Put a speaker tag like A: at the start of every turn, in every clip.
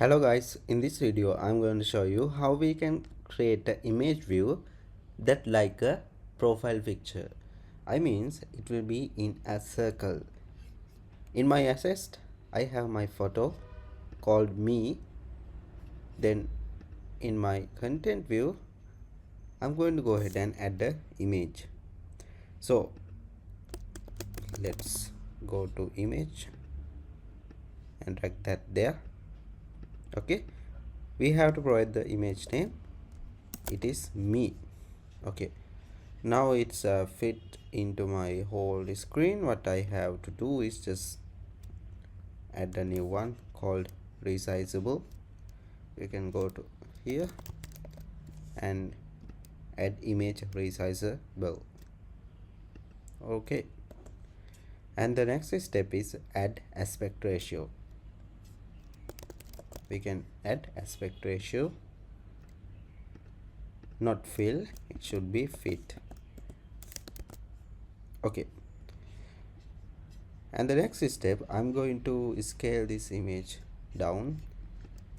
A: Hello guys, in this video I'm going to show you how we can create an image view that like a profile picture. I means it will be in a circle. In my assist I have my photo called me. Then in my content view I'm going to go ahead and add the image. So let's go to image and drag that there. Okay, we have to provide the image name. It is me. Okay, now it's fit into my whole screen. What I have to do is just add a new one called resizable. You can go to here and add image resizable. Okay, and the next step is add aspect ratio. We can add aspect ratio, not fill, it should be fit. Okay, and the next step I'm going to scale this image down.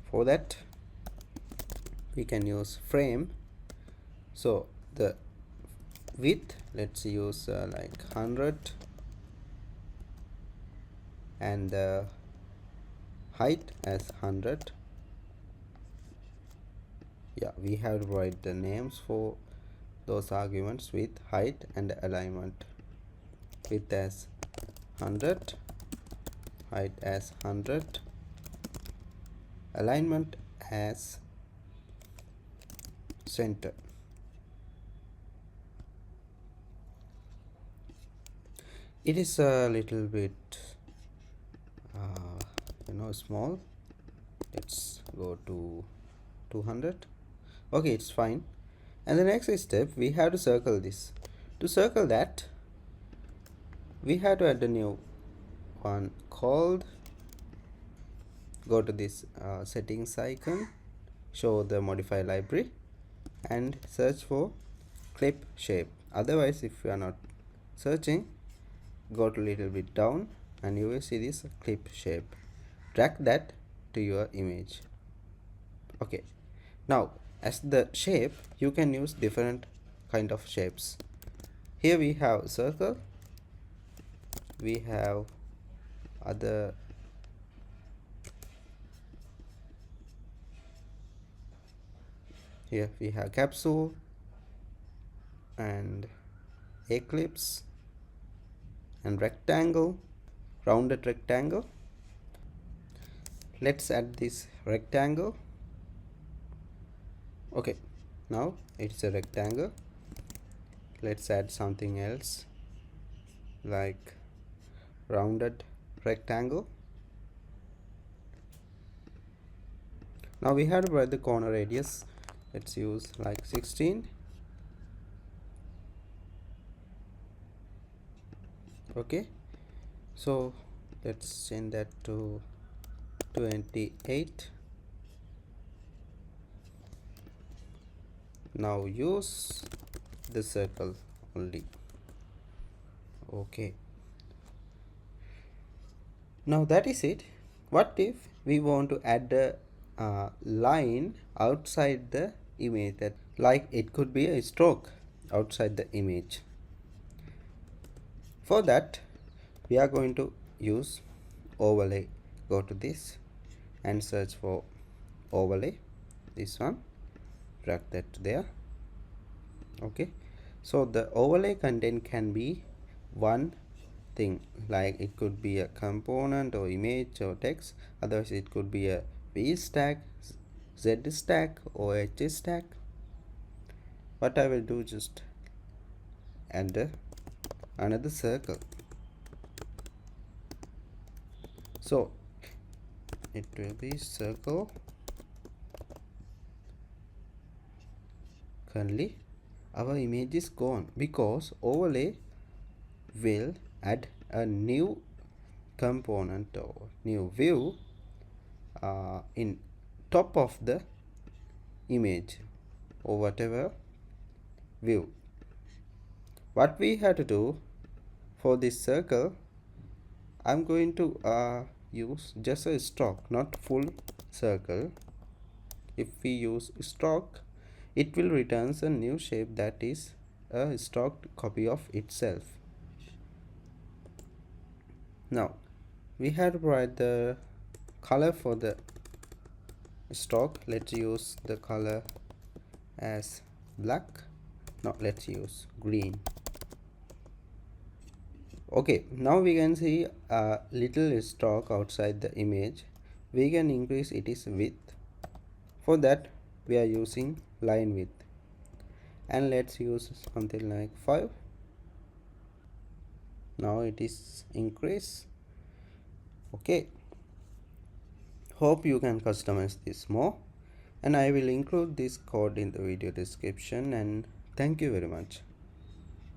A: For that we can use frame. So the width, let's use like 100, and the height as 100. Yeah, we have to write the names for those arguments: with, height, and alignment. Width as 100, height as 100, alignment as center. It is a little bit small. Let's go to 200. Okay, it's fine. And the next step, we have to circle this. To circle that, we have to add a new one called, go to this settings icon, show the modify library, and search for clipShape. Otherwise, if you are not searching, go to little bit down and you will see this clipShape. Drag that to your image. Okay, now as the shape you can use different kind of shapes. Here we have circle, we have other here we have capsule and eclipse and rectangle, rounded rectangle. Let's add this rectangle. Okay, now it's a rectangle. Let's add something else like rounded rectangle. Now we have to write the corner radius. Let's use like 16. Okay, so let's change that to 28. Now use the circle only. Okay, now that is it. What if we want to add a line outside the image, that like it could be a stroke outside the image? For that we are going to use overlay. Go to this and search for overlay, this one, drag that there. Okay, so the overlay content can be one thing, like it could be a component or image or text. Otherwise it could be a v stack, z stack, or h stack. What I will do, just add another circle. So it will be circle currently. Our image is gone because overlay will add a new component or new view in top of the image or whatever view. What we have to do for this circle, I'm going to use just a stroke, not full circle. If we use stroke, it will return a new shape that is a stroke copy of itself. Now we have to provide the color for the stroke. Let's use the color as black. Now let's use green. Okay, now we can see a little stroke outside the image. We can increase its width. For that we are using lineWidth, and let's use something like 5. Now it is increased. Okay, hope you can customize this more, and I will include this code in the video description, and thank you very much.